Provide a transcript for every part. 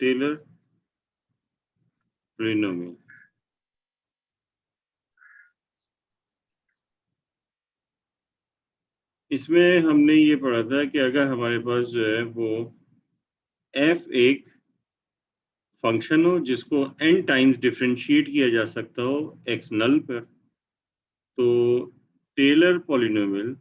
Taylor polynomial. इसमें हमने ये पढ़ा था कि अगर हमारे पास जो है वो f एक फंक्शन हो जिसको n टाइम्स डिफरेंशिएट किया जा सकता हो x नल पर, तो Taylor polynomial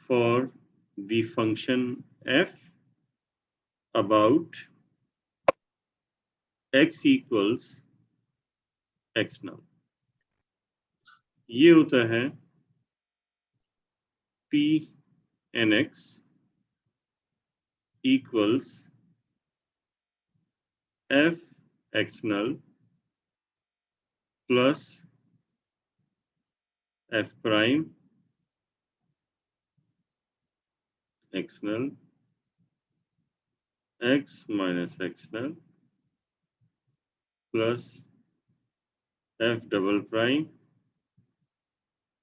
for the function f about x equals x null, ये होता है p n x equals f x null plus f prime x null x minus x null plus f double prime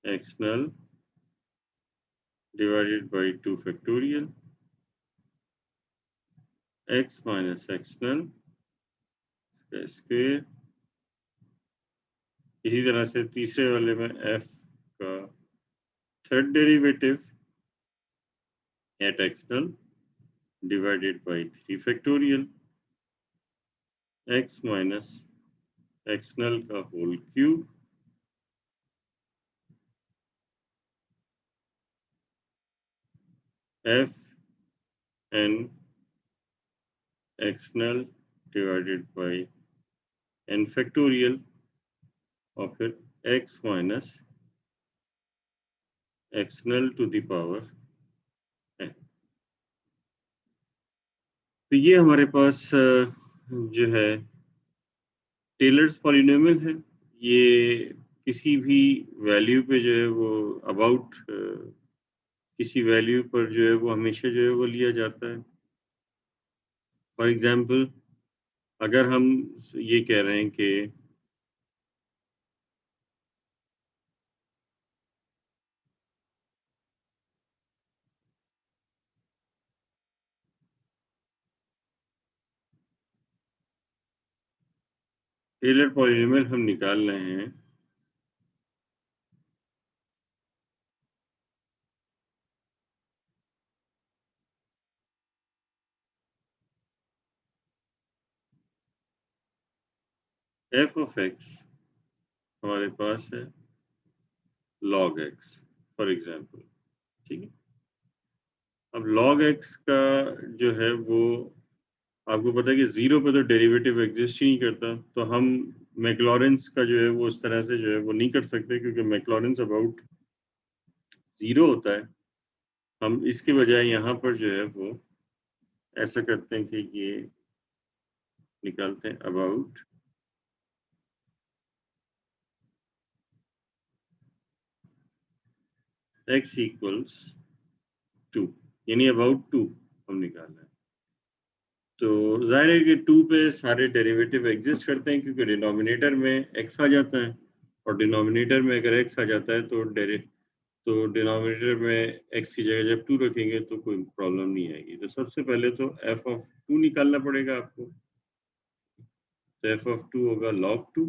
x null divided by 2 factorial x minus x null square. इसी तरह से तीसरे वाले में f का third derivative at x null divided by 3 factorial x minus x null का whole cube f n x null divided by n factorial और फिर x minus x null to the power n। तो ये हमारे पास जो है tailors polynomial है। ये किसी भी वैल्यू पे जो है वो अबाउट किसी वैल्यू पर जो है वो हमेशा जो है वो लिया जाता है। फॉर एग्जाम्पल अगर हम ये कह रहे हैं कि टेलर पॉलिनोमियल हम निकाल रहे हैं f ऑफ x हमारे पास है log x फॉर एग्जाम्पल, ठीक है। अब log x का जो है वो आपको पता है कि जीरो पे तो डेरिवेटिव एग्जिस्ट ही नहीं करता, तो हम मैक्लॉरेंस का जो है वो उस तरह से जो है वो नहीं कर सकते क्योंकि मैक्लॉरेंस अबाउट जीरो होता है। हम इसके बजाय यहाँ पर जो है वो ऐसा करते हैं कि ये निकालते हैं अबाउट x इक्वल्स 2, यानी अबाउट 2 हम निकाल रहे हैं। तो जाहिर है कि 2 पे सारे डेरिवेटिव एग्जिस्ट करते हैं क्योंकि डिनोमिनेटर में x आ जाता है, और डिनोमिनेटर में अगर x आ जाता है तो डिनोमिनेटर में x की जगह जब 2 रखेंगे तो कोई प्रॉब्लम नहीं आएगी। तो सबसे पहले तो f ऑफ 2 निकालना पड़ेगा आपको। तो f ऑफ 2 होगा log 2,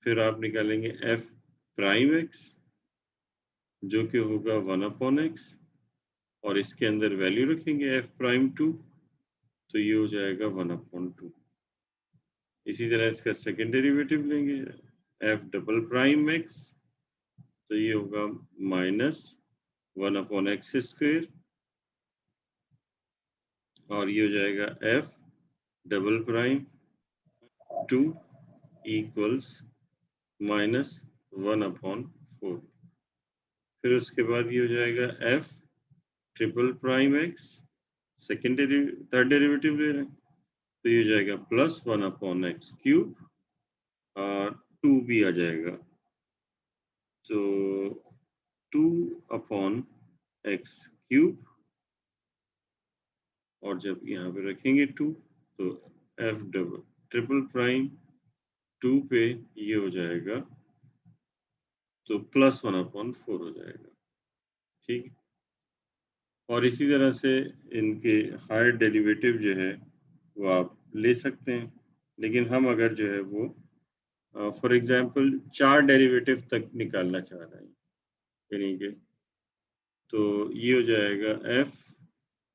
फिर आप निकालेंगे f प्राइम x जो कि होगा 1/x, और इसके अंदर वैल्यू रखेंगे f प्राइम 2, तो ये हो जाएगा 1/2। इसी तरह इसका सेकेंड डेरिवेटिव लेंगे f डबल प्राइम x, तो ये होगा माइनस 1/x स्क्वायर, और ये हो जाएगा f double prime 2 equals minus 1/4। फिर उसके बाद ये हो जाएगा f triple prime x, third derivative ले रहे हैं, तो ये हो जाएगा प्लस 1/x क्यूब, और 2 भी आ जाएगा, तो 2/x क्यूब, और जब यहाँ पे रखेंगे 2 तो f डबल ट्रिपल प्राइम 2 पे ये हो जाएगा तो +1/4 हो जाएगा। ठीक, और इसी तरह से इनके हायर डेरिवेटिव जो है वो आप ले सकते हैं, लेकिन हम अगर जो है वो फॉर एग्जांपल 4 डेरिवेटिव तक निकालना चाह रहे हैं, यानी कि तो ये हो जाएगा f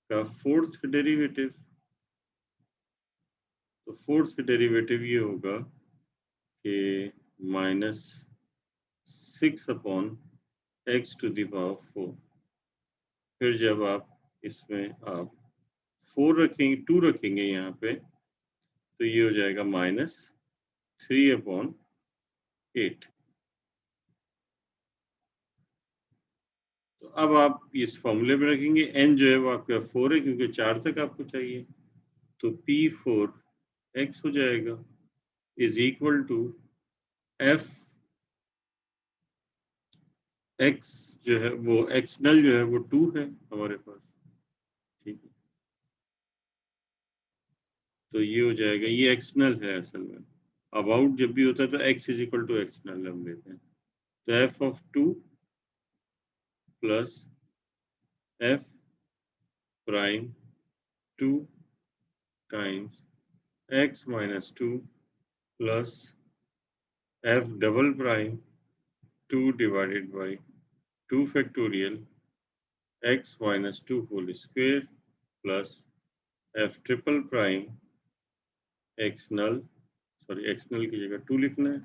का फोर्थ डेरिवेटिव। तो फोर्थ डेरिवेटिव ये होगा कि -6/x⁴। फिर जब आप इसमें आप 4 रखेंगे, 2 रखेंगे यहाँ पे, तो ये हो जाएगा -3/8। तो अब आप इस फॉर्मूले में रखेंगे, n जो है वो आपका 4 है क्योंकि 4 तक आपको चाहिए, तो P4x हो जाएगा is equal to f x जो है वो एक्सनल जो है वो 2 है हमारे पास। ठीक है, तो ये हो जाएगा, ये एक्सनल है असल में। अबाउट जब भी होता है तो x is equal to x null हम लेते हैं, तो f(2) plus f prime 2 times x minus 2 plus f double prime 2 divided by 2 factorial x minus 2 whole square plus f triple prime x null, sorry x null की जगह 2 लिखना है,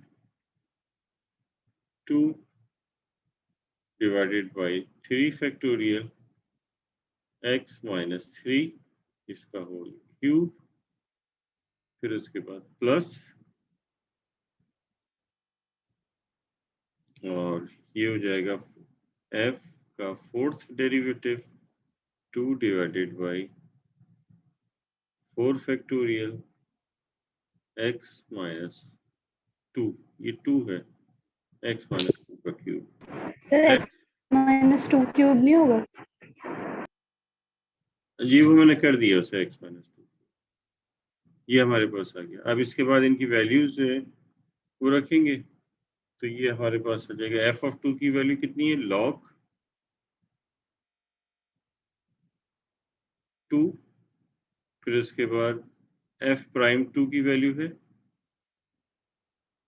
2 divided by 3 factorial x minus 3 इसका whole cube, फिर उसके बाद plus, और ये हो जाएगा f का fourth derivative 2 divided by 4 factorial x minus 2, ये 2 है, x माइनस 2 का cube. Sir x minus 2 cube नहीं होगा? जी वो मैंने कर दिया उसे x माइनस 2, ये हमारे पास आ गया। अब इसके बाद इनकी वैल्यूज जो है वो रखेंगे, तो ये हमारे पास हो जाएगा f(2) की वैल्यू कितनी है, log 2, फिर उसके बाद f प्राइम 2 की वैल्यू है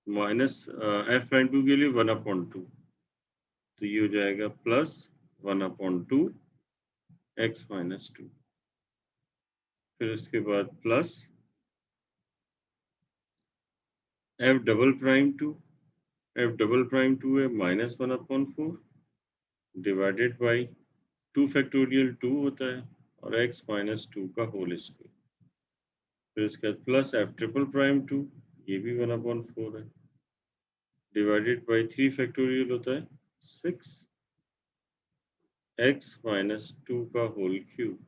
माइनस f प्राइम 2 के लिए 1/2, तो ये हो जाएगा प्लस 1/2 x माइनस 2, फिर उसके बाद plus f double prime 2, f double prime 2 है -1/4 डिवाइडेड बाई 2 फैक्टोरियल 2 होता है और x माइनस 2 का होल स्क्वायर, फिर उसके बाद प्लस f ट्रिपल प्राइम 2, ये भी 1/4 है, डिवाइडेड बाई 3 फैक्टोरियल होता है 6 x माइनस 2 का होल क्यूब,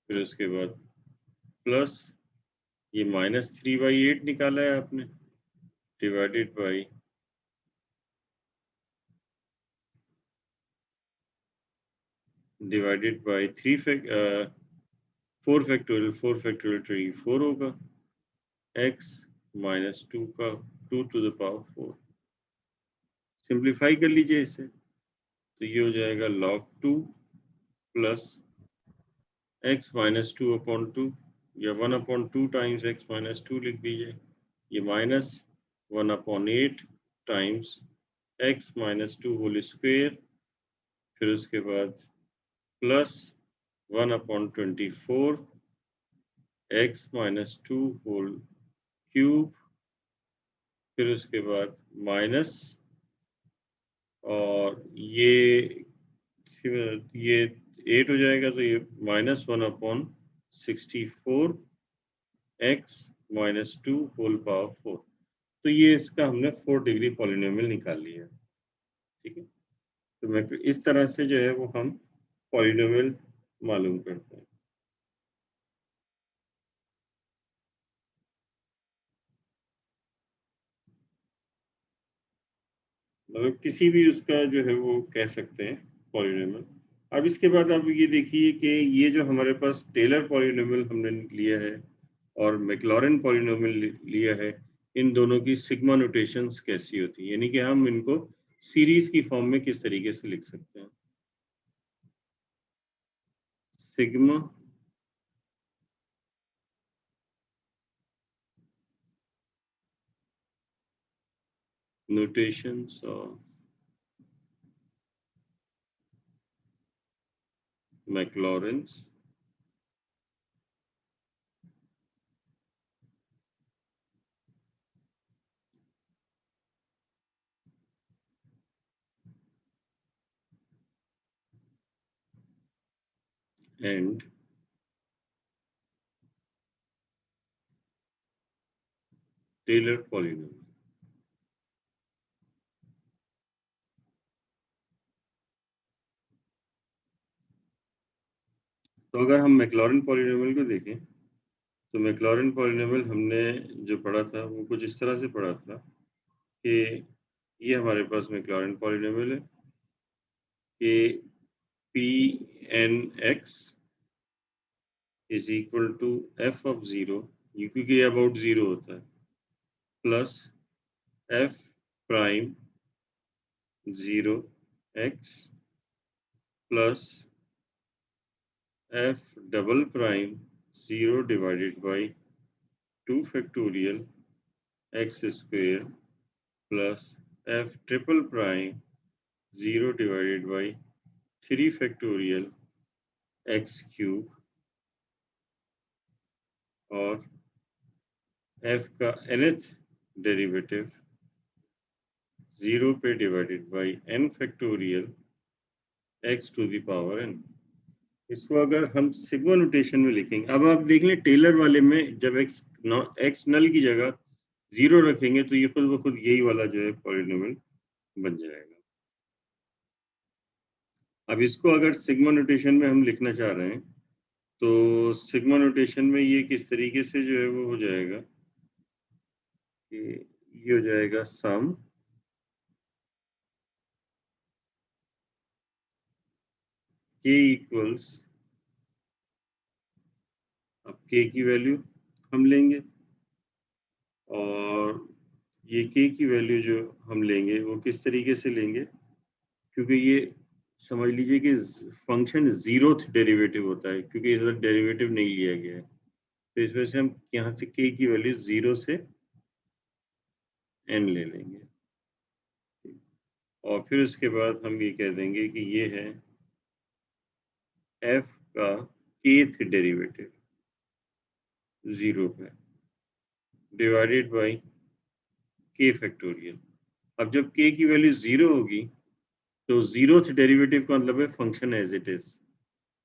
फिर उसके बाद प्लस ये -3/8 निकाला है आपने, डिवाइडेड बाई 4 फैक्टोरियल 4 होगा, x माइनस 2 का 2 टू द पावर 4, सिंप्लीफाई कर लीजिए इसे, तो ये हो जाएगा log 2 प्लस x माइनस 2/2 या 1/2 टाइम्स x माइनस 2 लिख दीजिए, ये minus 1/8 times x minus 2 whole square, फिर उसके बाद plus 1/24 x minus 2 whole cube, फिर उसके बाद माइनस, और ये 8 हो जाएगा, तो ये -1/64 x माइनस 2 होल पावर 4, तो ये इसका हमने 4 डिग्री पॉलिनोमियल निकाल लिया। ठीक है, तो मैं फिर इस तरह से जो है वो हम पॉलिनोमियल मालूम करते हैं। मतलब किसी भी उसका जो है वो कह सकते हैं पॉलिनोमियल। अब इसके बाद आप ये देखिए कि ये जो हमारे पास टेलर पॉलिनोमियल हमने लिया है, और मैक्लॉरिन पॉलिनोमियल लिया है, इन दोनों की सिग्मा नोटेशंस कैसी होती है, यानी कि हम इनको सीरीज की फॉर्म में किस तरीके से लिख सकते हैं। Sigma notations of Maclaurin's and Taylor polynomial। तो अगर हम मैक्लॉरिन पॉलिनोमियल को देखें तो मैक्लॉरिन पॉलिनोमियल हमने जो पढ़ा था वो कुछ इस तरह से पढ़ा था कि ये हमारे पास मैक्लॉरिन पॉलिनोमियल है कि p n x is equal to f of zero, क्योंकि अबाउट जीरो होता है, plus f prime zero x plus f double prime zero divided by 2 factorial x square plus f triple prime zero divided by 3 factorial x cube और f का nth derivative zero पे divided by n factorial x to the power n। इसको अगर हम sigma notation में लिखेंगे, अब आप देख लें टेलर वाले में जब एक्स नल की जगह जीरो रखेंगे तो ये खुद ब खुद यही वाला जो है पॉलिनोमियल बन जाएगा। अब इसको अगर सिग्मा नोटेशन में हम लिखना चाह रहे हैं तो सिग्मा नोटेशन में ये किस तरीके से जो है वो हो जाएगा कि ये हो जाएगा सम k इक्वल्स, अब k की वैल्यू हम लेंगे और ये k की वैल्यू जो हम लेंगे वो किस तरीके से लेंगे, क्योंकि ये समझ लीजिए कि फंक्शन जीरोथ डेरिवेटिव होता है, क्योंकि इसका डेरिवेटिव नहीं लिया गया है, तो इस वजह से हम यहाँ से k की वैल्यू 0 से n ले लेंगे और फिर उसके बाद हम ये कह देंगे कि ये है f का kth डेरिवेटिव 0 पे डिवाइडेड बाई k फैक्टोरियल। अब जब k की वैल्यू 0 होगी तो जीरोथ डेरिवेटिव का मतलब है फंक्शन एज इट इज,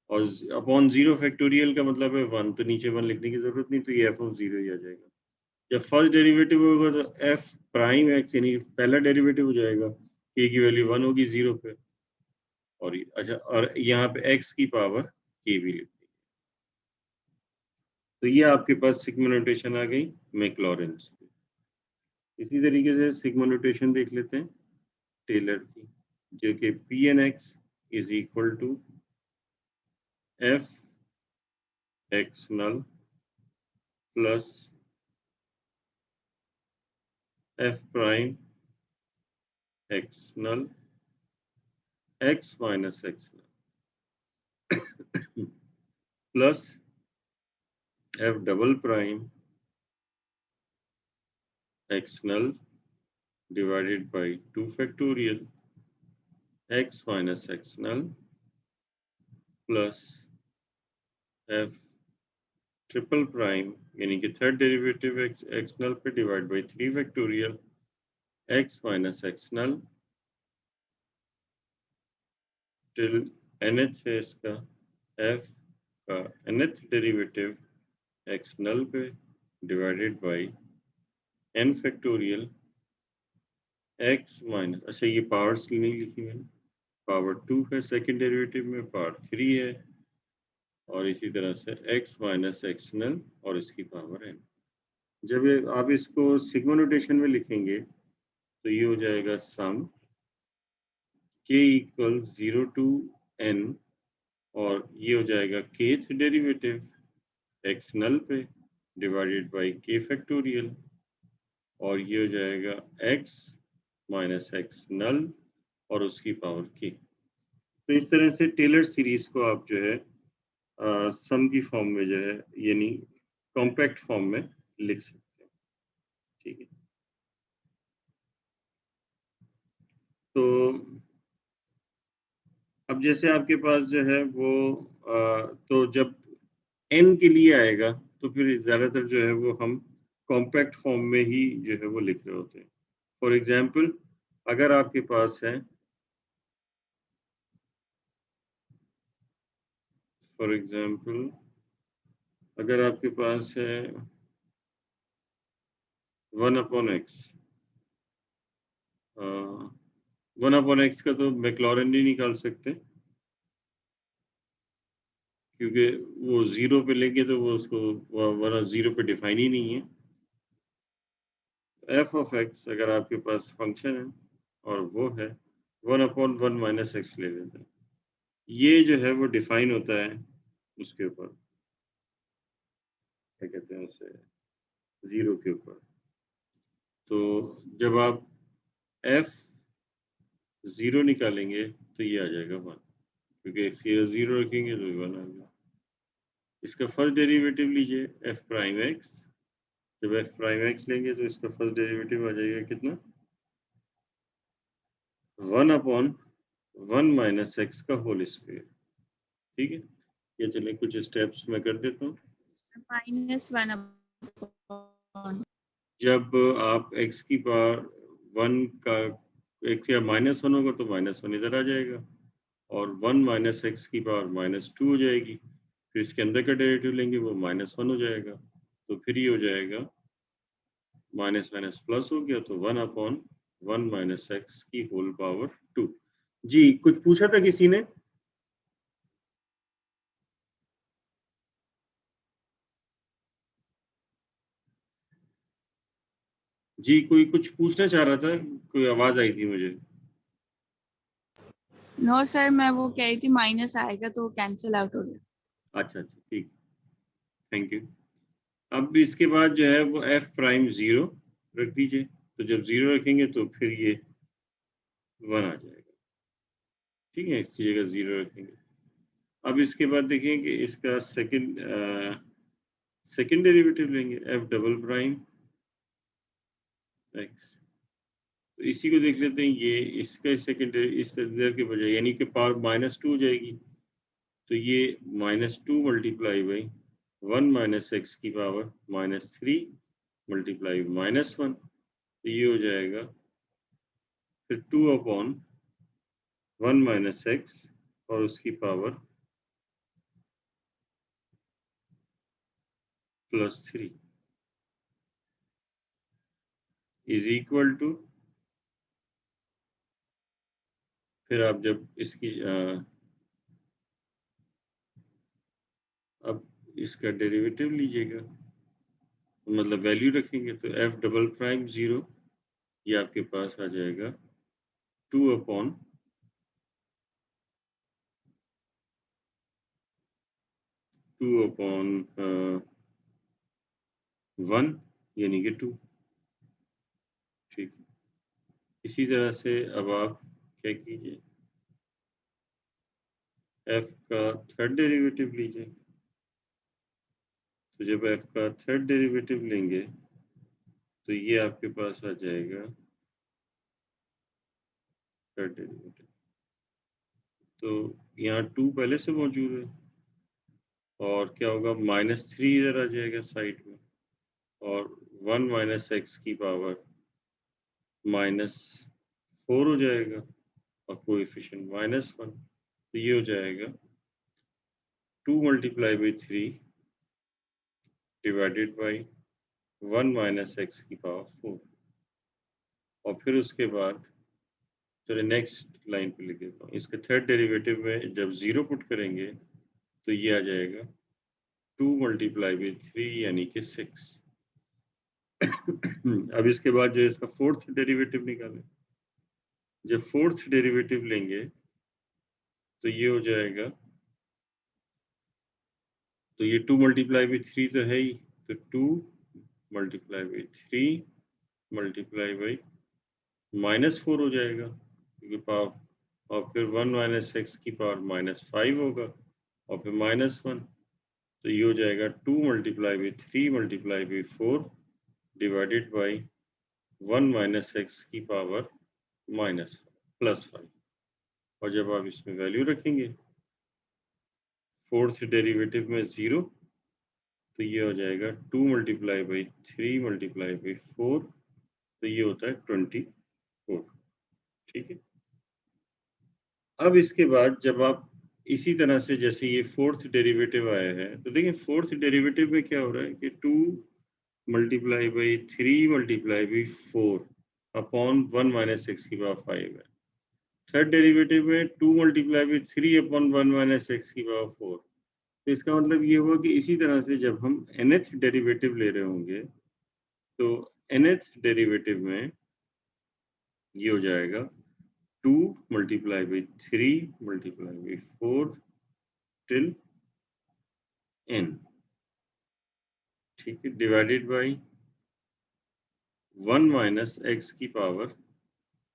और अपॉन 0 फैक्टोरियल का मतलब है 1, तो नीचे 1 लिखने की जरूरत नहीं, तो ये f ऑफ 0 ही आ जाएगा। जब फर्स्ट डेरिवेटिव होगा तो f प्राइम x यानी पहला डेरिवेटिव हो जाएगा, k की वैल्यू 1 होगी 0 पे, और अच्छा और यहाँ पे x की पावर k भी लिख दी। तो ये आपके पास सिग्मा नोटेशन आ गई मैक्लॉरिन की। इसी तरीके से सिग्मा नोटेशन देख लेते हैं टेलर की, जो कि p n x is equal to f x null plus f prime x null x minus x null plus f double prime x null divided by 2 factorial x minus x null plus f triple prime यानी कि third derivative x x null पे divide by 3 factorial x minus x null till nth है इसका f का nth derivative x null पे divided by n factorial x minus, अच्छा ये powers नहीं लिखी मैंने, पावर 2 है सेकेंड डेरिवेटिव में, पावर 3 है और इसी तरह से x माइनस एक्स नल और इसकी पावर n। जब आप इसको सिग्मा नोटेशन में लिखेंगे तो ये हो जाएगा सम k इक्वल 0 टू n और ये हो जाएगा kth डेरिवेटिव एक्स नल पे डिवाइडेड बाई k फैक्टोरियल, और ये हो जाएगा x माइनस एक्स नल और उसकी पावर k। तो इस तरह से टेलर सीरीज को आप जो है सम की फॉर्म में जो है यानी कॉम्पैक्ट फॉर्म में लिख सकते हैं। ठीक है, तो अब जैसे आपके पास जो है वो तो जब n के लिए आएगा तो फिर ज्यादातर जो है वो हम कॉम्पैक्ट फॉर्म में ही जो है वो लिख रहे होते हैं। फॉर एग्जाम्पल अगर आपके पास है अगर आपके पास है 1/x, 1/x का तो मैक्लॉरेन नहीं निकाल सकते क्योंकि वो जीरो पे लेंगे तो वो उसको वरना जीरो पे डिफाइन ही नहीं है। एफ ऑफ एक्स अगर आपके पास फंक्शन है और वो है 1/1 माइनस एक्स ले लेते हैं, ये जो है वो डिफाइन होता है उसके ऊपर, क्या कहते हैं उसे, जीरो के ऊपर। तो जब आप एफ जीरो निकालेंगे तो ये आ जाएगा 1, क्योंकि एक्स की जीरो रखेंगे तो 1 आ गया। इसका फर्स्ट डेरिवेटिव लीजिए एफ प्राइम एक्स, जब एफ प्राइम एक्स लेंगे तो इसका फर्स्ट डेरिवेटिव आ जाएगा कितना, 1/1 माइनस एक्स का होल स्क्वायर। ठीक है, ये चलिए कुछ स्टेप्स मैं कर देता हूँ। -1/, जब आप x की पावर 1 का x या -1 होगा तो -1 इधर आ जाएगा और 1 माइनस एक्स की पावर -2 हो जाएगी। फिर इसके अंदर का डेरिवेटिव लेंगे वो -1 हो जाएगा, तो फिर ये हो जाएगा माइनस माइनस प्लस हो गया तो 1/1 माइनस एक्स की होल पावर 2। जी कुछ पूछा था किसी ने? जी कोई कुछ पूछना चाह रहा था, कोई आवाज आई थी मुझे। नो सर, मैं वो कह रही थी माइनस आएगा तो कैंसिल आउट हो गया। अच्छा अच्छा ठीक, थैंक यू। अब इसके बाद जो है वो एफ प्राइम जीरो रख दीजिए, तो जब जीरो रखेंगे तो फिर ये 1 आ जाएगा। ठीक है, इसकी जगह जीरो रखेंगे। अब इसके बाद देखें कि इसका सेकंड डेरिवेटिव लेंगे एफ डबल प्राइम एक्स, तो इसी को देख लेते हैं। ये इसका सेकंड इस इधर के बजाय यानी कि पावर -2 हो जाएगी, तो ये -2 मल्टीप्लाई बाई 1 माइनस एक्स की पावर -3 मल्टीप्लाई -1, तो ये हो जाएगा फिर 2/1 माइनस एक्स और उसकी पावर +3 इज इक्वल टू, फिर आप जब इसकी अब इसका डेरिवेटिव लीजिएगा, मतलब वैल्यू रखेंगे, तो एफ डबल प्राइम जीरो ये आपके पास आ जाएगा 2/1 यानी कि 2। ठीक, इसी तरह से अब आप क्या कीजिए, एफ का थर्ड डेरिवेटिव लीजिए, तो जब एफ का थर्ड डेरिवेटिव लेंगे तो ये आपके पास आ जाएगा थर्ड डेरिवेटिव, तो यहाँ 2 पहले से मौजूद है और क्या होगा -3 इधर आ जाएगा साइड में और 1 माइनस एक्स की पावर -4 हो जाएगा और कोएफिशिएंट -1, तो ये हो जाएगा 2 multiply by 3 divided by 1 minus x की पावर 4, और फिर उसके बाद चलिए नेक्स्ट लाइन पे लिख देता हूँ। इसके थर्ड डेरिवेटिव में जब जीरो पुट करेंगे तो ये आ जाएगा 2 मल्टीप्लाई बाई 3 यानी कि 6। अब इसके बाद जो इसका फोर्थ डेरिवेटिव निकालें, जब फोर्थ डेरिवेटिव लेंगे तो ये हो जाएगा, तो ये 2 मल्टीप्लाई बाई 3 तो है ही, तो 2 मल्टीप्लाई बाई 3 मल्टीप्लाई बाई -4 हो जाएगा, क्योंकि पावर, और फिर 1 माइनस एक्स की पावर -5 होगा, और फिर -1, तो ये हो जाएगा 2 multiply by 3 multiply by 4 divided by 1 minus x की पावर +5। और जब आप इसमें वैल्यू रखेंगे, फोर्थ डेरिवेटिव में 0, तो ये हो जाएगा 2 मल्टीप्लाई बाई 3 मल्टीप्लाई बाई 4, तो ये होता है 24। ठीक है। अब इसके बाद जब आप इसी तरह से, जैसे ये फोर्थ डेरिवेटिव आया है, तो देखिए फोर्थ डेरिवेटिव में क्या हो रहा है कि 2 multiply by 3 multiply by 4 upon 1 minus x की पावर 5 है। थर्ड डेरिवेटिव में 2 multiply by 3 upon 1 minus x की पावर 4। तो इसका मतलब ये हुआ कि इसी तरह से जब हम nth डेरिवेटिव ले रहे होंगे, तो nth डेरिवेटिव में ये हो जाएगा 2 multiply by 3 multiply by 4 till n, ठीक है, डिवाइडेड बाई 1 माइनस एक्स की पावर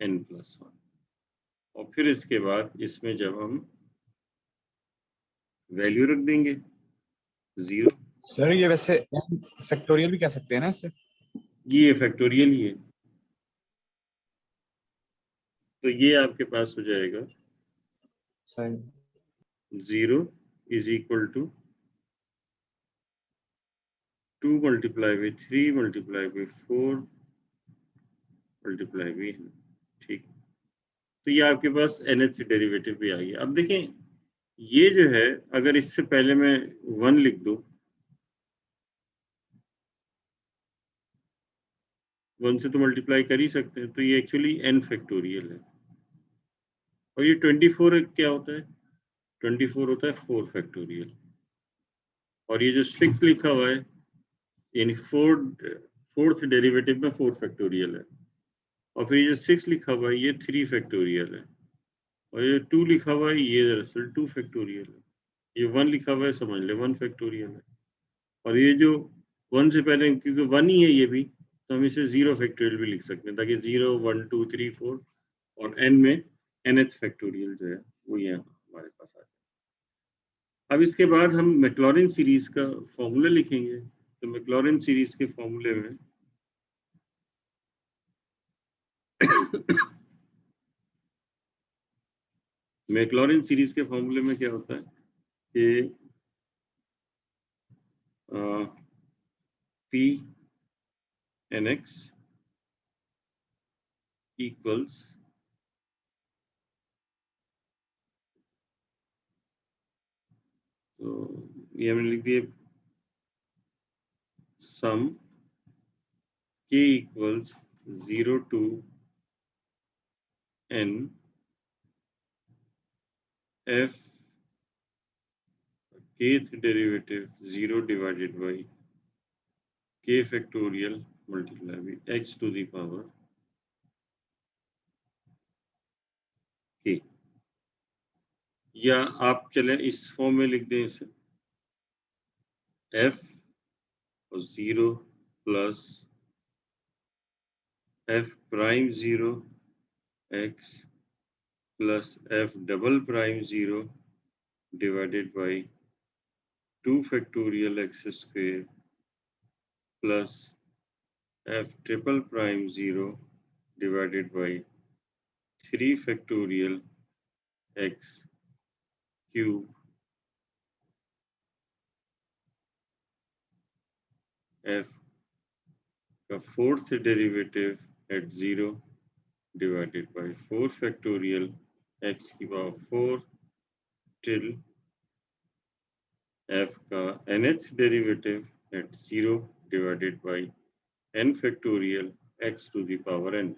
n+1। और फिर इसके बाद इसमें जब हम वैल्यू रख देंगे 0, सर ये वैसे फैक्टोरियल भी कह सकते हैं ना इससे? ये फैक्टोरियल ही है, तो ये आपके पास हो जाएगा सही। 0 is equal to 2 multiply by 3 multiply by 4 multiply by, ठीक। तो ये आपके पास nth डेरिवेटिव भी आ गया। अब देखें, ये जो है, अगर इससे पहले मैं 1 लिख दूं, 1 से तो मल्टीप्लाई कर ही सकते हैं, तो ये एक्चुअली n फैक्टोरियल है। और ये 24 क्या होता है? 24 होता है 4 फैक्टोरियल। और ये जो 6 लिखा हुआ है, यानी फोर्थ डेरिवेटिव में 4 फैक्टोरियल है। और फिर ये जो 6 लिखा हुआ है, ये 3 फैक्टोरियल है। और ये 2 लिखा हुआ है, ये दरअसल 2 फैक्टोरियल है। ये 1 लिखा हुआ है, समझ ले 1 फैक्टोरियल है। और ये जो 1 से पहले, क्योंकि 1 ही है ये भी, तो हम इसे 0 फैक्टोरियल भी लिख सकते हैं, ताकि 0 1 2 3 4 और n में nth फैक्टोरियल जो है वो यहाँ हमारे पास आ जाए। अब इसके बाद हम मैक्लॉरिन सीरीज का फॉर्मूला लिखेंगे। तो मैक्लॉरिन सीरीज के फॉर्मूले में मैक्लॉरिन सीरीज के फॉर्मूले में क्या होता है कि P nx इक्वल्स तो ये हमने लिख दिया सम k equals 0 to n f kth derivative 0 divided by k factorial multiply by h to the power k। या आप चले इस फॉर्म में लिख दें इसे, f 0 plus f prime 0 x plus f double prime 0 divided by 2 factorial x square plus f triple prime 0 divided by 3 factorial x cube f का fourth derivative at 0 divided by 4 factorial x की power 4 till f का nth derivative at 0 divided by n factorial x to the power n।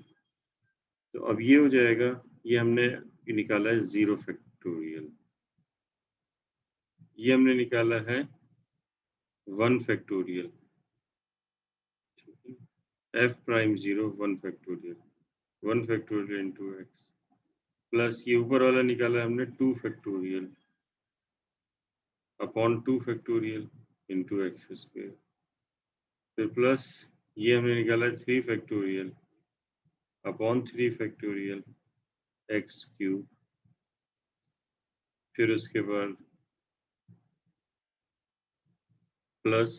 तो अब ये हो जाएगा, ये हमने निकाला है 0 फैक्टोरियल, ये हमने निकाला है 1 factorial, f prime 0 1 factorial, 1 factorial into x, plus ये ऊपर वाला निकाला हमने 2 factorial upon 2 factorial into x square, फिर प्लस ये हमने निकाला 3 factorial upon 3 factorial x cube, फिर उसके बाद प्लस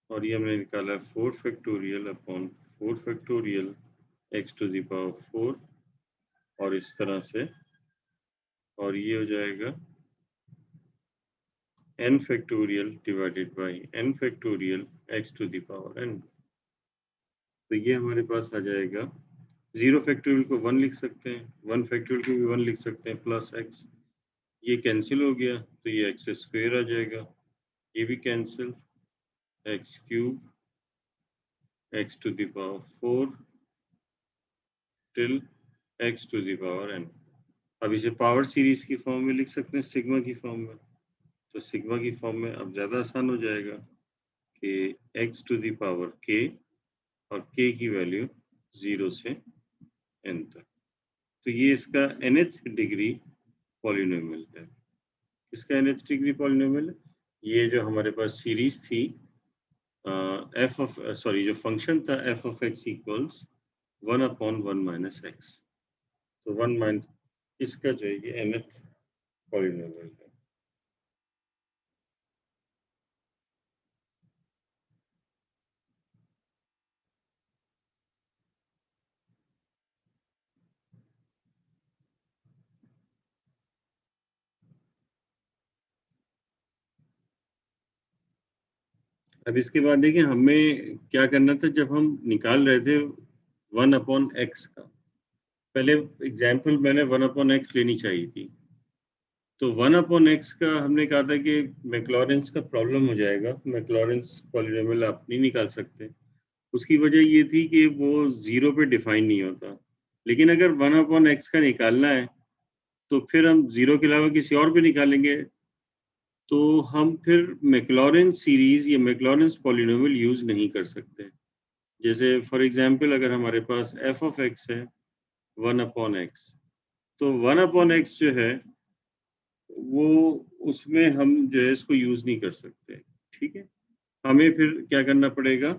और ये हमने निकाला 4 factorial upon 4 factorial x to the power 4 और इस तरह से, और ये हो जाएगा n factorial divided by n factorial x to the power n। तो ये हमारे पास आ जाएगा, 0 फैक्टोरियल को 1 लिख सकते हैं, 1 फैक्टोरियल को भी 1 लिख सकते हैं, प्लस x, ये कैंसिल हो गया तो ये एक्स स्क्वायर आ जाएगा, ये भी cancel, x cube x to the power 4 till x to the power n। अब इसे पावर सीरीज की फॉर्म में लिख सकते हैं, सिग्मा की फॉर्म में। तो सिग्मा की फॉर्म में अब ज़्यादा आसान हो जाएगा कि x to the power k और k की वैल्यू 0 से n तक। तो ये इसका nth डिग्री पॉलिनोमियल है। इसका nth डिग्री पॉलिनोमियल है, ये जो हमारे पास सीरीज थी जो फंक्शन था f of x equals 1/1 minus x, तो 1 माइनस इसका जो है ये nth पॉलिनोमियल है। अब इसके बाद देखिए हमें क्या करना था, जब हम निकाल रहे थे 1/x का, पहले एग्जाम्पल मैंने 1/x लेनी चाहिए थी, तो 1/x का हमने कहा था कि मैक्लॉरेंस का प्रॉब्लम हो जाएगा, मैक्लॉरेंस पॉलिनोमियल आप नहीं निकाल सकते। उसकी वजह ये थी कि वो 0 पे डिफाइन नहीं होता, लेकिन अगर 1/x का निकालना है तो फिर हम 0 के अलावा किसी और पे निकालेंगे, तो हम फिर मैक्लॉरेंस सीरीज या मैक्लॉरेंस पॉलिनोमियल यूज नहीं कर सकते। जैसे फॉर एग्जाम्पल अगर हमारे पास f ऑफ x है 1/x, तो 1/x जो है वो, उसमें हम जो है इसको यूज नहीं कर सकते, ठीक है। हमें फिर क्या करना पड़ेगा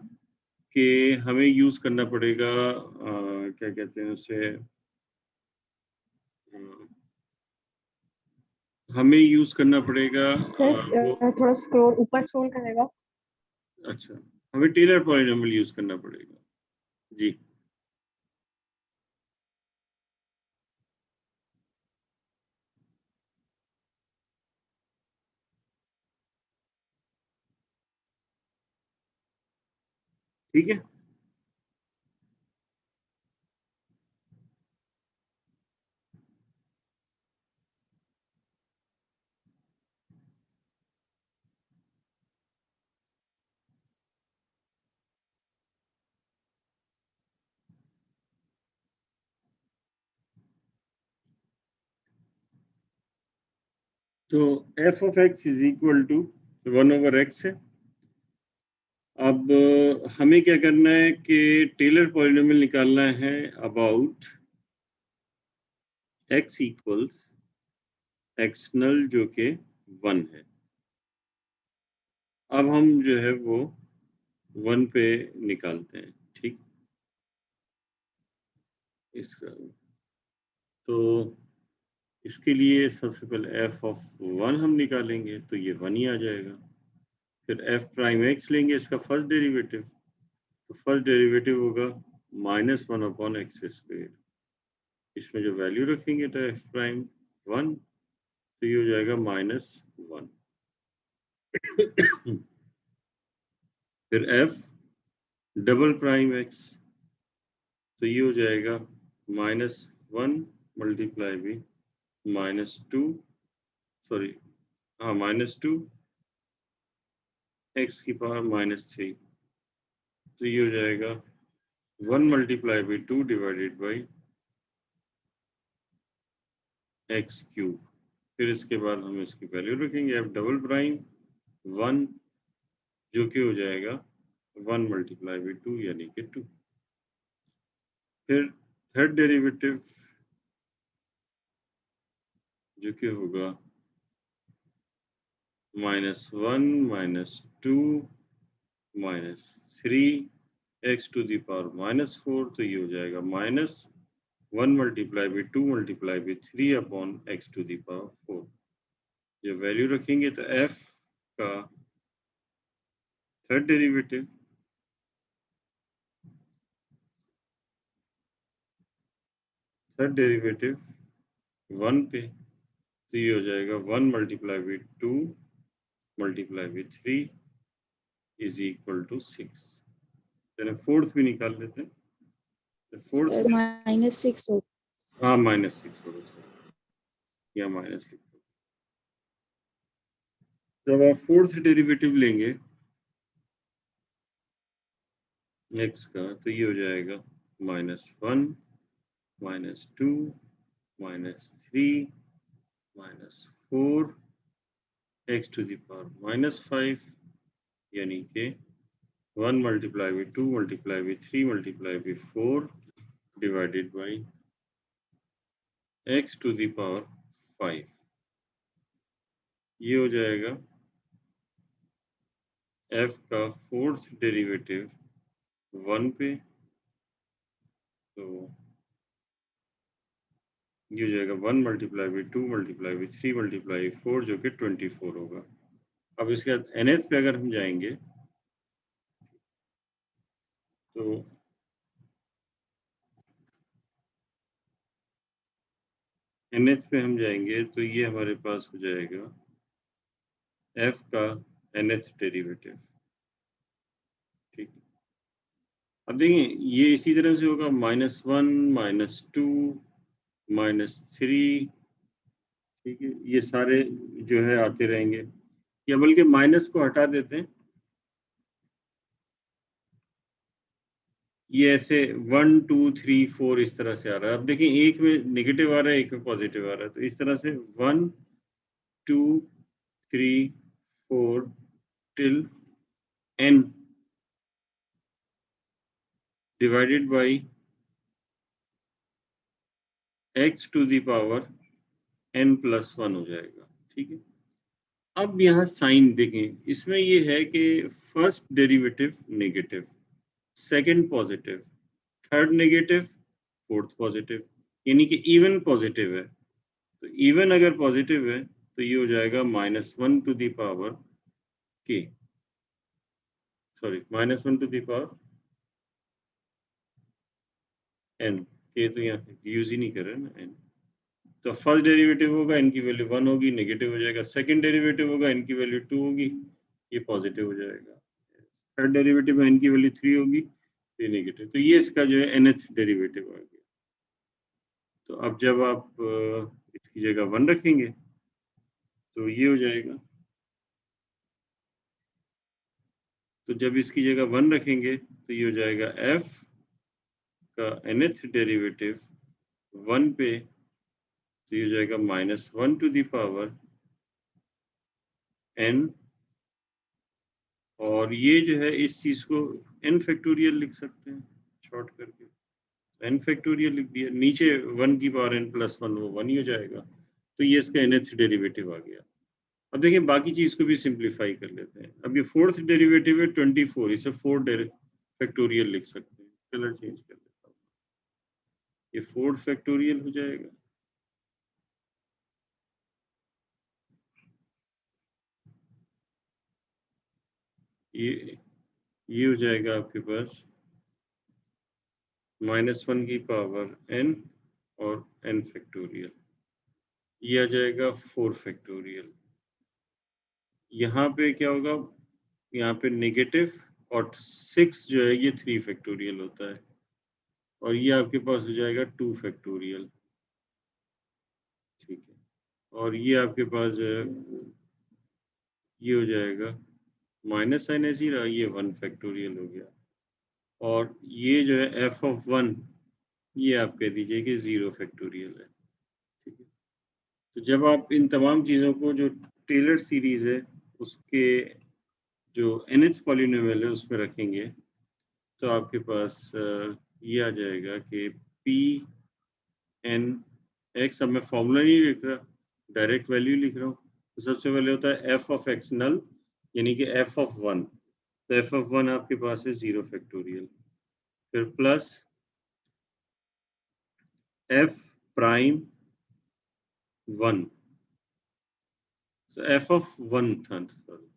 कि हमें यूज करना पड़ेगा क्या कहते हैं उसे, हमें यूज करना पड़ेगा सर थोड़ा स्क्रॉल ऊपर स्क्रॉल करेगा। अच्छा, हमें टेलर पॉलिनोमियल यूज करना पड़ेगा जी। ठीक है, तो f of x is equal to 1/x है। अब हमें क्या करना है कि टेलर पॉलिनोमियल निकालना है अबाउट x इक्वल्स x नल जो कि 1 है। अब हम जो है वो 1 पे निकालते हैं, ठीक। इसका तो इसके लिए सबसे पहले f ऑफ 1 हम निकालेंगे तो ये 1 ही आ जाएगा। फिर f प्राइम x लेंगे, इसका फर्स्ट डेरिवेटिव, तो फर्स्ट डेरिवेटिव होगा -1/x²। इसमें जो वैल्यू रखेंगे तो f प्राइम 1, तो ये हो जाएगा -1। फिर f डबल प्राइम x, तो ये हो जाएगा -1 मल्टीप्लाई भी -2, सॉरी हाँ -2 x की पावर -3, तो ये हो जाएगा 1 multiply by 2 divided by x cube. फिर इसके बाद हम इसकी वैल्यू रखेंगे f डबल प्राइम 1, जो कि हो जाएगा 1 मल्टीप्लाई बाई 2 यानी कि 2। फिर थर्ड डेरिवेटिव जो कि होगा -1 -2 -3, 3x टू द पावर -4, तो ये हो जाएगा -1 multiply by 2 multiply by 3 upon x to the power 4। जब वैल्यू रखेंगे तो f का थर्ड डेरिवेटिव वन पे, तो ये हो जाएगा 1 multiply by 2 multiply by 3 is equal to 6। चलिए फोर्थ भी निकाल लेते हैं। फोर्थ -6 हो हाँ -6 होगा या माइनस लिख दो। जब आप फोर्थ डेरिवेटिव लेंगे x का, तो ये हो जाएगा -1 -2 -3 -4 x टू द पावर -5, यानी कि 1 multiply by 2 multiply by 3 multiply by 4 divided by x to the power 5। ये हो जाएगा f का फोर्थ डेरिवेटिव 1 पे, तो ये हो जाएगा 1 multiply by 2 multiply by 3 multiply 4 जो कि 24 होगा। अब इसके बाद nth पे अगर हम जाएंगे तो nth पे हम जाएंगे तो ये हमारे पास हो जाएगा f का nth डेरिवेटिव। ठीक है, अब देखिए ये इसी तरह से होगा -1 -2 -3। ठीक है, ये सारे जो है आते रहेंगे, या बल्कि माइनस को हटा देते हैं, ये ऐसे 1 2 3 4 इस तरह से आ रहा है। अब देखिए एक में नेगेटिव आ रहा है, एक में पॉजिटिव आ रहा है, तो इस तरह से 1 2 3 4 till n divided by x to the power n plus 1 हो जाएगा। ठीक है, अब यहाँ साइन देखें, इसमें ये है कि first derivative negative, second positive, third negative, fourth positive, यानी कि इवन पॉजिटिव है। तो इवन अगर पॉजिटिव है तो ये हो जाएगा -1 to the power k, sorry -1 to the power n, k तो यहाँ यूज ही नहीं कर रहे ना n। तो फर्स्ट डेरिवेटिव होगा, n की वैल्यू 1 होगी, नेगेटिव हो जाएगा। सेकंड डेरिवेटिव होगा, n की वैल्यू 2 होगी, ये पॉजिटिव हो जाएगा। थर्ड डेरिवेटिव में n की वैल्यू 3 होगी, ये नेगेटिव। तो ये इसका जो है nth डेरिवेटिव आ गया। तो अब जब आप इसकी जगह 1 रखेंगे तो ये हो जाएगा, तो जब इसकी जगह 1 रखेंगे तो ये हो जाएगा f का nth डेरिवेटिव 1 पे, तो ये हो जाएगा -1 टू द पावर n, और ये जो है इस चीज को n फैक्टोरियल लिख सकते हैं शॉर्ट करके, n फैक्टोरियल लिख दिया, नीचे 1 की पावर n प्लस 1 वो 1 ही हो जाएगा। तो ये इसका nth डेरिवेटिव आ गया। अब देखिए बाकी चीज को भी सिंप्लीफाई कर लेते हैं। अब ये फोर्थ डेरिवेटिव है 24, इसे 4 फैक्टोरियल लिख सकते हैं। कलर चेंज कर देता हूँ, ये 4 फैक्टोरियल हो जाएगा। ये हो जाएगा आपके पास -1 की पावर n और n फैक्टोरियल, ये आ जाएगा 4 फैक्टोरियल। यहाँ पे क्या होगा, यहाँ पे नेगेटिव, और 6 जो है ये 3 फैक्टोरियल होता है, और ये आपके पास हो जाएगा 2 फैक्टोरियल। ठीक है, और ये आपके पास जो है ये हो जाएगा माइनस साइन ऐसे ही रहा, ये 1 फैक्टोरियल हो गया, और ये जो है f(1) ये आप कह दीजिए कि 0 फैक्टोरियल है। ठीक है, तो जब आप इन तमाम चीज़ों को, जो टेलर सीरीज है उसके जो nth पॉलिनोमियल है उसमें रखेंगे, तो आपके पास ये आ जाएगा कि Pn(x), अब मैं फॉर्मूला नहीं लिख रहा, डायरेक्ट वैल्यू लिख रहा हूँ। तो सबसे पहले होता है f(x null), यानी कि f(1), तो एफ ऑफ 1 आपके पास है 0 फैक्टोरियल, फिर प्लस एफ प्राइम 1, तो एफ ऑफ 1 था, सॉरी,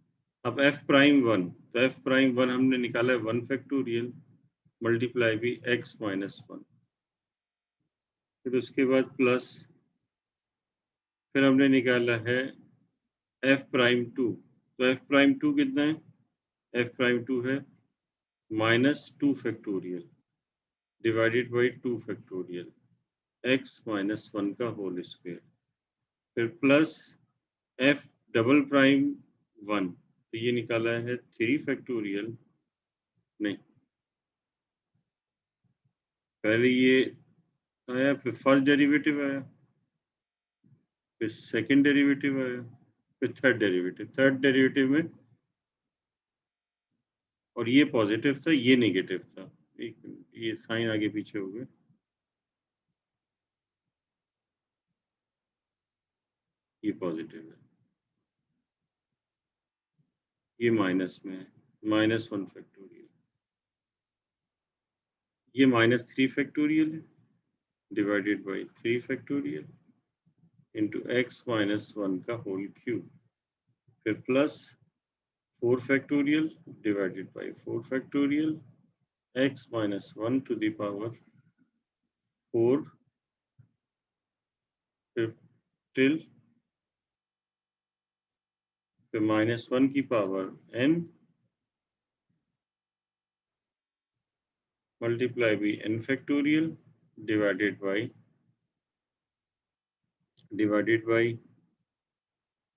अब एफ प्राइम 1, तो एफ प्राइम 1 हमने निकाला है 1 फैक्टोरियल मल्टीप्लाई भी एक्स माइनस 1, फिर उसके बाद प्लस, फिर हमने निकाला है एफ प्राइम 2, तो एफ प्राइम 2 कितना है, एफ प्राइम 2 है minus 2 factorial divided by 2 factorial x minus 1 का होल स्क्वायर, फिर प्लस एफ डबल प्राइम 1, तो ये निकाला है 3 फैक्टोरियल, नहीं पहले ये आया, फिर फर्स्ट डेरिवेटिव आया, फिर सेकंड डेरिवेटिव आया, फिर थर्ड डेरिवेटिव में, और ये पॉजिटिव था ये नेगेटिव था, एक ये साइन आगे पीछे हो गए, ये पॉजिटिव है, ये माइनस में है, माइनस 1 फैक्टोरियल, ये माइनस 3 फैक्टोरियल है divided by 3 factorial into x minus 1 का होल क्यूब, फिर plus 4 factorial divided by 4 factorial x minus 1 to the power 4, फिर टिल, फिर माइनस 1 की power n multiply by n factorial divided by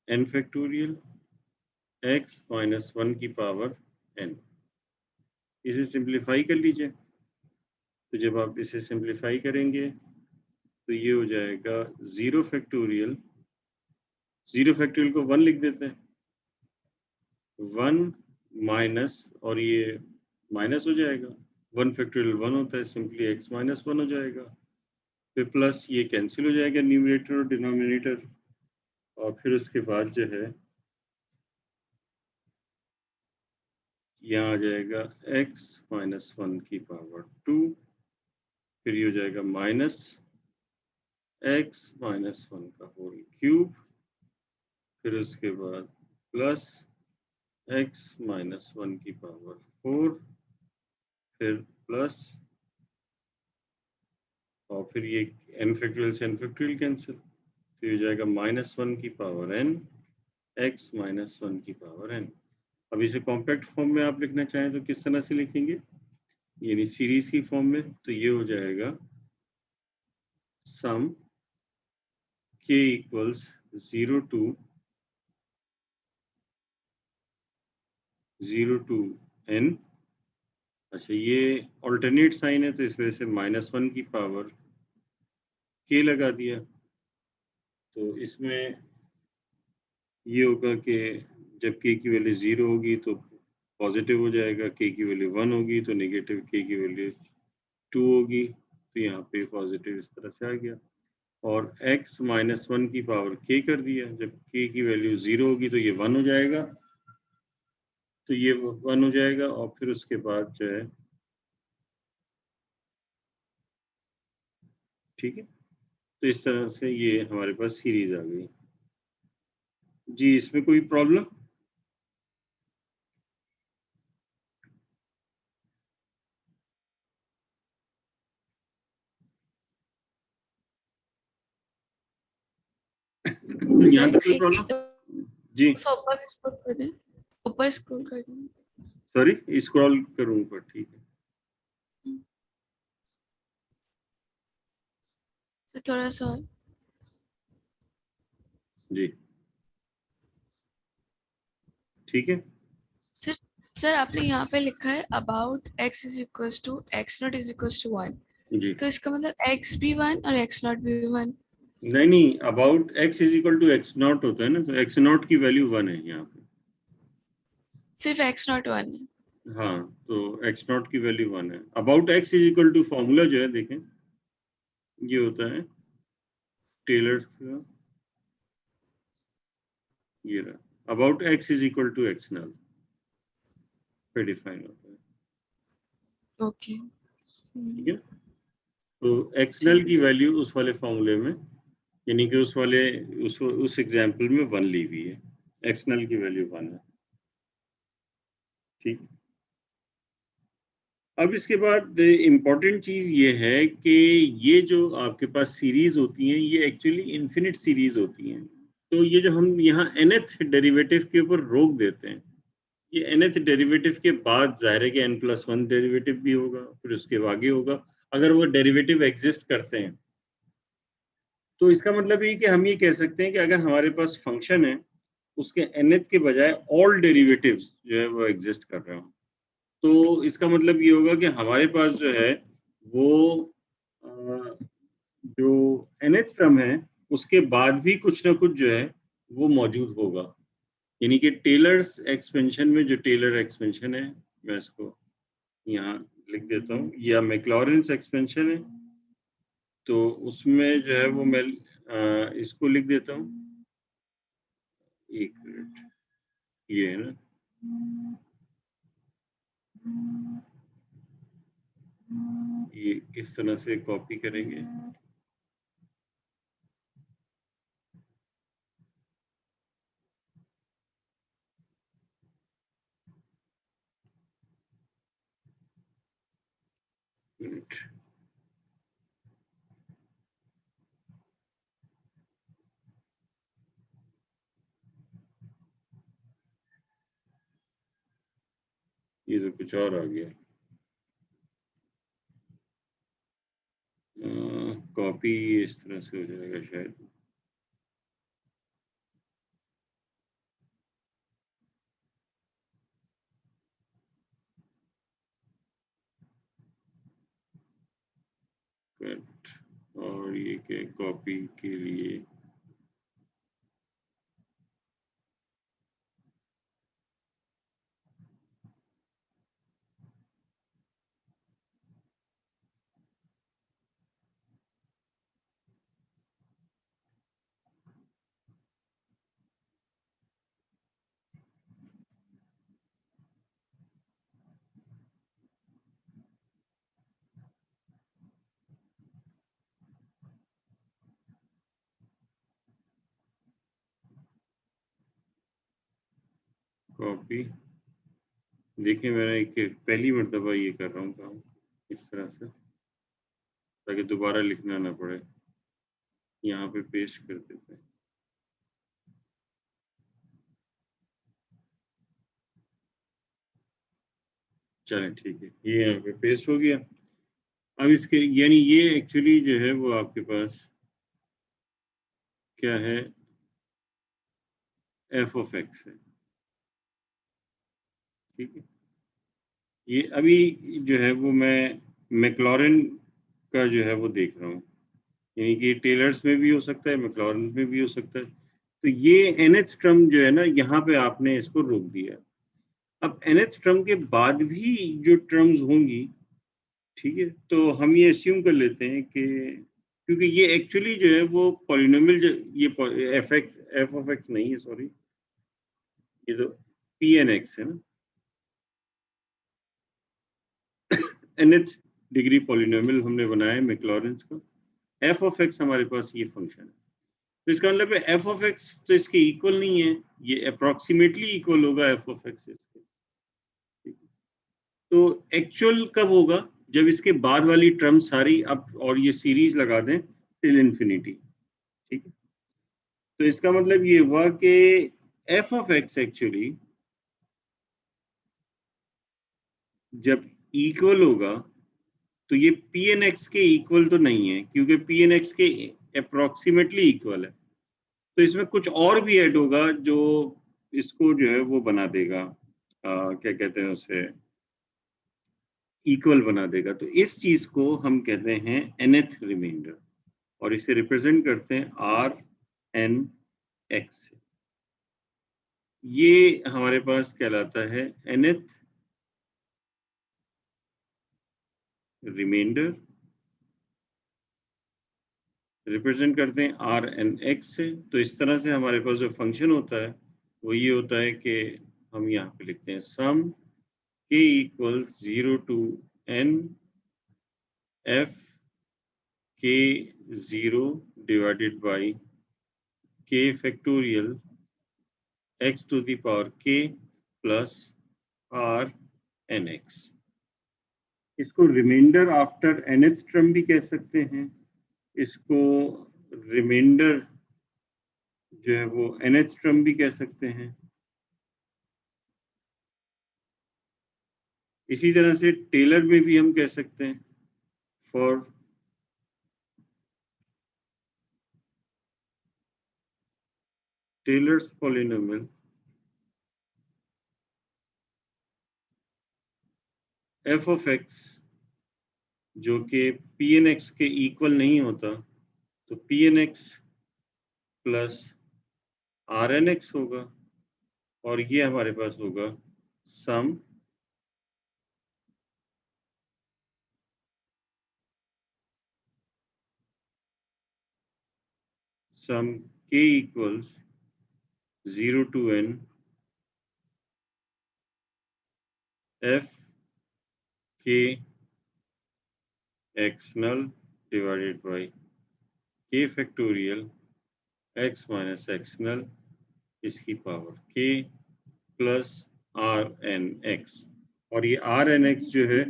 n factorial x minus 1 की power n। इसे simplify कर लीजिए, तो जब आप इसे सिंप्लीफाई करेंगे तो ये हो जाएगा 0 फैक्टोरियल, 0 फैक्टोरियल को 1 लिख देते हैं, 1 माइनस, और ये माइनस हो जाएगा, 1 फैक्टोरियल 1 होता है, सिंपली x माइनस 1 हो जाएगा, फिर प्लस ये कैंसिल हो जाएगा न्यूमरेटर और डिनोमिनेटर, और फिर उसके बाद जो है यहाँ आ जाएगा x माइनस 1 की पावर 2, फिर ये हो जाएगा माइनस x माइनस 1 का होल क्यूब, फिर उसके बाद प्लस x माइनस 1 की पावर 4, फिर प्लस, और फिर ये n फैक्टोरियल से n फैक्टोरियल कैंसिल, तो ये हो जाएगा माइनस 1 की पावर n x माइनस 1 की पावर n। अब इसे कॉम्पैक्ट फॉर्म में आप लिखना चाहें तो किस तरह से लिखेंगे, यानी सीरीज की फॉर्म में, तो ये हो जाएगा सम k इक्वल्स 0 टू n, अच्छा ये ऑल्टरनेट साइन है तो इस वजह से माइनस 1 की पावर k लगा दिया, तो इसमें ये होगा कि जब k की वैल्यू 0 होगी तो पॉजिटिव हो जाएगा, k की वैल्यू 1 होगी तो नेगेटिव, k की वैल्यू 2 होगी, तो यहाँ पे पॉजिटिव इस तरह से आ गया, और x माइनस 1 की पावर k कर दिया, जब k की वैल्यू 0 होगी तो ये 1 हो जाएगा, तो ये 1 हो जाएगा, और फिर उसके बाद जो है, ठीक है, तो इस तरह से ये हमारे पास सीरीज आ गई जी। इसमें कोई प्रॉब्लम, यहाँ तक कोई प्रॉब्लम जी, ऊपर स्क्रॉल कर दें, ऊपर स्क्रॉल कर दें। सॉरी स्क्रॉल करूँ ऊपर, ठीक है, तो थोड़ा सा और। जी ठीक है, सर सर आपने यहाँ पे लिखा है about x is equal to x not is equal to 1, जी तो इसका मतलब x भी 1 और x नॉट भी 1। नहीं, about x is equal to x not होता है ना, तो x नॉट की वैल्यू 1 है यहाँ पे, सिर्फ x नॉट 1 है। हाँ, तो x नॉट की वैल्यू 1 है, about x is equal to formula जो है देखें, ये होता है टेलर्स का, ये रहा, about x is equal to x null, पे डिफाइन होता है। ओके। ठीक है, तो एक्सनल की वैल्यू उस वाले फॉर्मूले में, यानी कि उस एग्जाम्पल में 1 ली हुई है, एक्सनल की वैल्यू 1 है। ठीक, अब इसके बाद इम्पोर्टेंट चीज ये है कि ये जो आपके पास सीरीज होती हैं ये एक्चुअली इन्फिनिट सीरीज होती हैं। तो ये जो हम यहाँ nth डेरिवेटिव के ऊपर रोक देते हैं, ये nth डेरिवेटिव के बाद जाहिर है कि n+1 डेरिवेटिव भी होगा, फिर उसके आगे होगा, अगर वो डेरिवेटिव एग्जिस्ट करते हैं। तो इसका मतलब ये कि हम ये कह सकते हैं कि अगर हमारे पास फंक्शन है, उसके nth के बजाय ऑल डेरिवेटिव्स जो है वो एग्जिस्ट कर रहे हो, तो इसका मतलब ये होगा कि हमारे पास जो है वो जो nth टर्म है उसके बाद भी कुछ ना कुछ जो है वो मौजूद होगा। यानी कि टेलर्स एक्सपेंशन में, जो टेलर एक्सपेंशन है, मैं इसको यहाँ लिख देता हूँ, या मैक्लॉरेंस एक्सपेंशन है, तो उसमें जो है वो मैं इसको लिख देता हूँ, एक मिनट, ये है ना, ये किस तरह से कॉपी करेंगे, मिनट, ये तो कुछ और आ गया, कॉपी इस तरह से हो जाएगा शायद। कट, और ये के कॉपी के लिए कॉपी, देखिए मैंने पहली मर्तबा ये कर रहा हूँ काम इस तरह से, ताकि दोबारा लिखना ना पड़े। यहाँ पे पेस्ट कर देते हैं, चलें ठीक है, ये यहाँ पे पेस्ट हो गया। अब इसके यानी ये एक्चुअली जो है वो आपके पास क्या है, f(x) है। ठीक है, ये अभी जो है वो मैं मैक्लॉरेन का जो है वो देख रहा हूँ, यानी कि टेलर्स में भी हो सकता है, मैक्लॉरेन में भी हो सकता है। तो ये nth टर्म जो है ना, यहाँ पे आपने इसको रोक दिया। अब nth टर्म के बाद भी जो टर्म्स होंगी, ठीक है, तो हम ये अस्यूम कर लेते हैं कि क्योंकि ये एक्चुअली जो है वो पॉलिनोमियल, ये f(x) नहीं है, सॉरी, ये तो Pnx है ना, nth डिग्री पॉलिनोमियल हमने बनाया है मैक्लॉरेंस का। f(x) हमारे पास ये फंक्शन है, तो इसका मतलब है f(x) तो इसके इक्वल नहीं है, ये अप्रोक्सीमेटली इक्वल होगा f(x) इसके। तो एक्चुअल कब होगा, जब इसके बाद वाली टर्म सारी अब और ये सीरीज लगा दें टिल इंफिनिटी। ठीक है, तो इसका मतलब ये हुआ कि f(x) एक्चुअली जब इक्वल होगा तो ये Pnx के इक्वल तो नहीं है, क्योंकि Pnx के अप्रोक्सीमेटली इक्वल है। तो इसमें कुछ और भी ऐड होगा जो इसको जो है वो बना देगा, क्या कहते हैं उसे, इक्वल बना देगा। तो इस चीज को हम कहते हैं nth रिमाइंडर, और इसे रिप्रेजेंट करते हैं Rnx। ये हमारे पास कहलाता है nth रिमाइंडर, रिप्रेजेंट करते हैं Rnx से। तो इस तरह से हमारे पास जो फंक्शन होता है वो ये होता है कि हम यहाँ पे लिखते हैं सम k equals 0 to n f k 0 divided by k factorial x to the power k plus r nx। इसको रिमाइंडर आफ्टर nth टर्म भी कह सकते हैं, इसको रिमाइंडर जो है वो nth टर्म भी कह सकते हैं। इसी तरह से टेलर में भी हम कह सकते हैं for Taylor's polynomial f of x जो कि pnx के इक्वल नहीं होता, तो pnx प्लस rnx होगा और ये हमारे पास होगा सम k equals 0 to n f k x null divided by k factorial x minus x null इसकी power k plus R N x. और ये आर एन एक्स जो है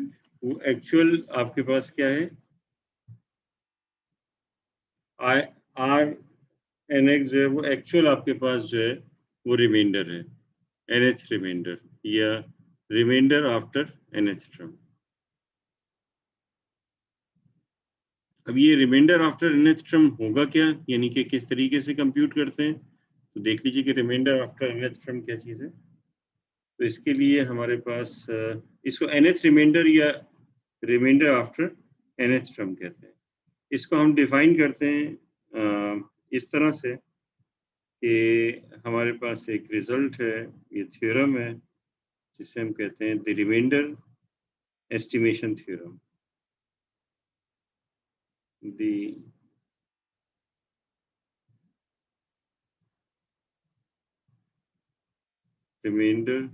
वो एक्चुअल आपके पास क्या है, आर एन एक्स जो है वो एक्चुअल आपके पास जो है वो रिमाइंडर है, nth रिमाइंडर या रिमाइंडर आफ्टर nth टर्म। अब ये रिमाइंडर आफ्टर nth टर्म होगा क्या, यानी कि किस तरीके से कंप्यूट करते हैं, तो देख लीजिए कि रिमाइंडर आफ्टर nth टर्म क्या चीज है। तो इसके लिए हमारे पास इसको nth रिमाइंडर या रिमाइंडर आफ्टर nth टर्म कहते हैं। इसको हम डिफाइन करते हैं इस तरह से कि हमारे पास एक रिजल्ट है, ये थ्योरम है जिसे हम कहते हैं the remainder estimation theorem. The remainder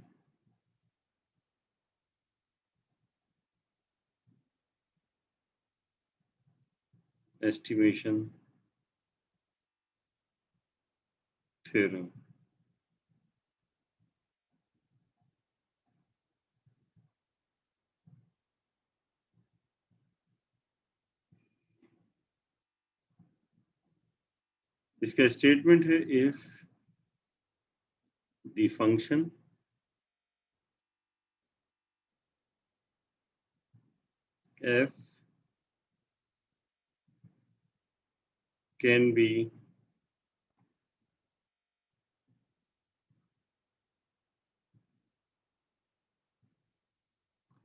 estimation theorem। इसका स्टेटमेंट है if the function f can be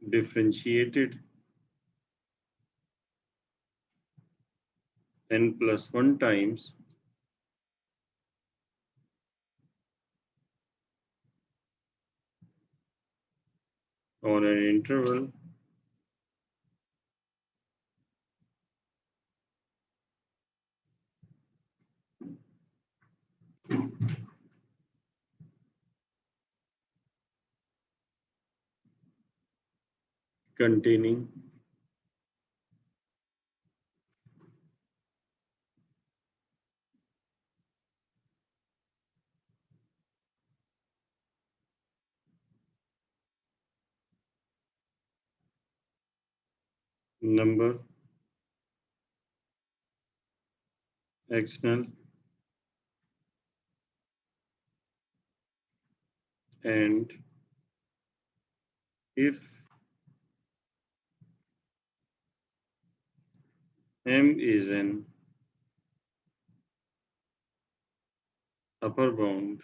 differentiated n plus 1 times on an interval containing number x null and if m is an upper bound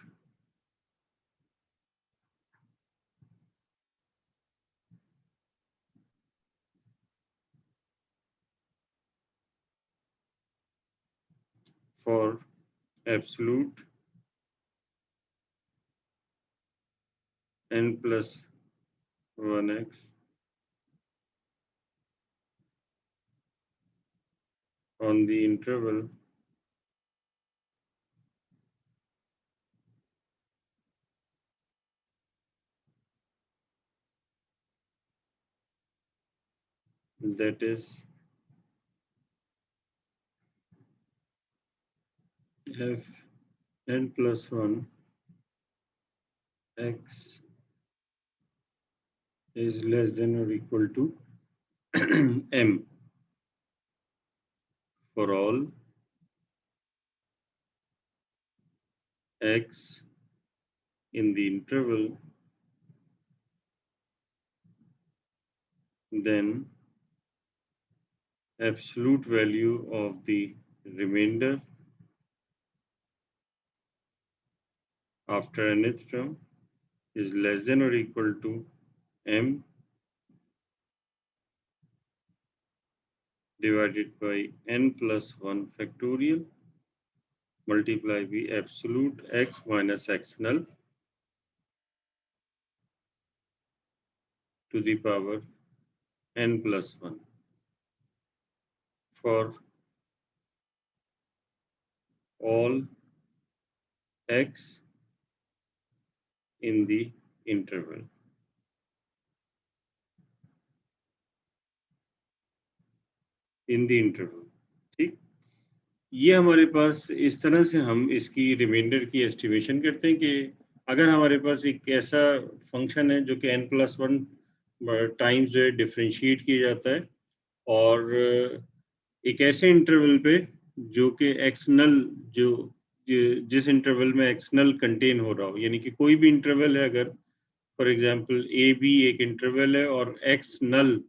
for absolute n plus 1x on the interval that is f n plus 1 x is less than or equal to m for all x in the interval, then absolute value of the remainder after nth term is less than or equal to m divided by n plus 1 factorial multiply by absolute x minus x null to the power n plus 1 for all x in the interval. In the interval, ठीक, ये हमारे पास इस तरह से हम इसकी reminder की estimation करते हैं कि अगर हमारे पास एक ऐसा फंक्शन है जो कि n प्लस 1 टाइम्स जो है डिफरेंशिएट किया जाता है और एक ऐसे इंटरवल पे जो कि एक्सनल जो जिस इंटरवल में एक्सनल कंटेन हो रहा हो, यानी कि कोई भी इंटरवल है, अगर फॉर एग्जांपल ए बी एक इंटरवल है और एक्स नल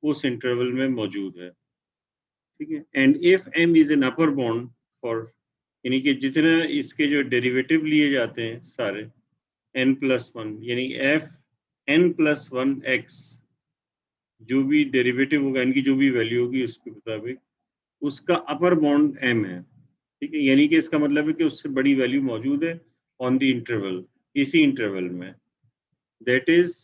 उस इंटरवल में मौजूद है, ठीक है, and if m is an upper bound for, यानी कि जितना इसके जो डेरिवेटिव लिए जाते हैं सारे n प्लस 1, यानी f n प्लस 1 x जो भी डेरिवेटिव होगा, इनकी जो भी वैल्यू होगी उसके मुताबिक उसका अपर बाउंड m है, ठीक है, यानी कि इसका मतलब है कि उससे बड़ी वैल्यू मौजूद है ऑन द इंटरवल, इसी इंटरवल में, दैट इज,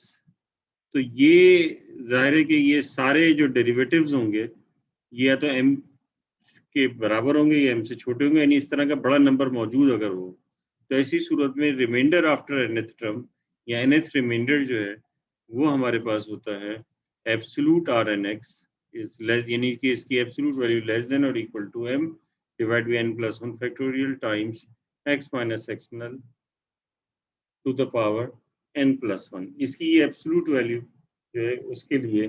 तो ये जाहिर है कि ये सारे जो डेरिवेटिव्स होंगे ये या तो m के बराबर होंगे या m से छोटे होंगे, यानी इस तरह का बड़ा नंबर मौजूद अगर हो तो ऐसी सूरत में रिमाइंडर आफ्टर nth टर्म या nth रिमाइंडर जो है वो हमारे पास होता है एब्सोल्यूट Rnx इज लेस, यानी कि इसकी एब्सोल्यूट वैल्यू लेस देन और equal to m divide by n plus 1 factorial times x minus x null to the power n plus 1। इसकी ये एब्सोल्यूट वैल्यू जो है उसके लिए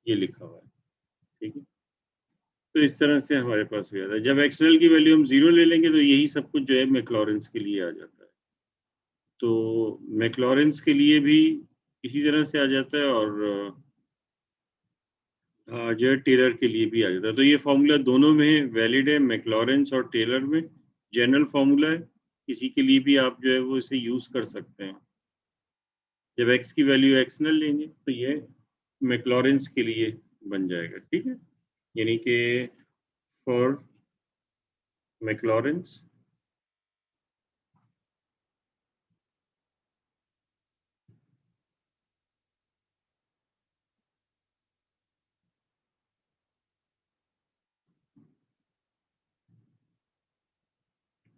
ये लिखा हुआ है, ठीक है। तो इस तरह से हमारे पास हो जाता है, जब एक्सएल की वैल्यू हम 0 ले लेंगे तो यही सब कुछ जो है मैक्लॉरेंस के लिए आ जाता है। तो मैक्लॉरेंस के लिए भी इसी तरह से आ जाता है और जो है टेलर के लिए भी आ जाता है। तो ये फॉर्मूला दोनों में वैलिड है, मैक्लॉरेंस और टेलर में जनरल फॉर्मूला है, किसी के लिए भी आप जो है वो इसे यूज कर सकते हैं। जब x की वैल्यू एक्सनल लेंगे तो ये मैक्लॉरेंस के लिए बन जाएगा, ठीक है, यानी कि for Maclaurin's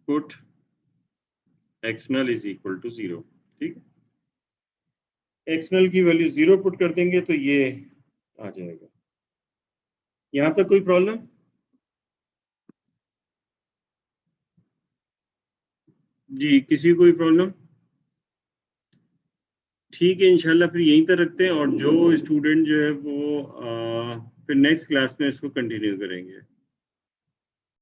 put x null is equal to 0, ठीक है, x null की वैल्यू 0 पुट कर देंगे तो ये आ जाएगा। यहां तक कोई प्रॉब्लम? जी, किसी कोई प्रॉब्लम? ठीक है, इंशाल्लाह फिर यहीं तक रखते हैं और जो स्टूडेंट जो है वो फिर नेक्स्ट क्लास में इसको कंटिन्यू करेंगे।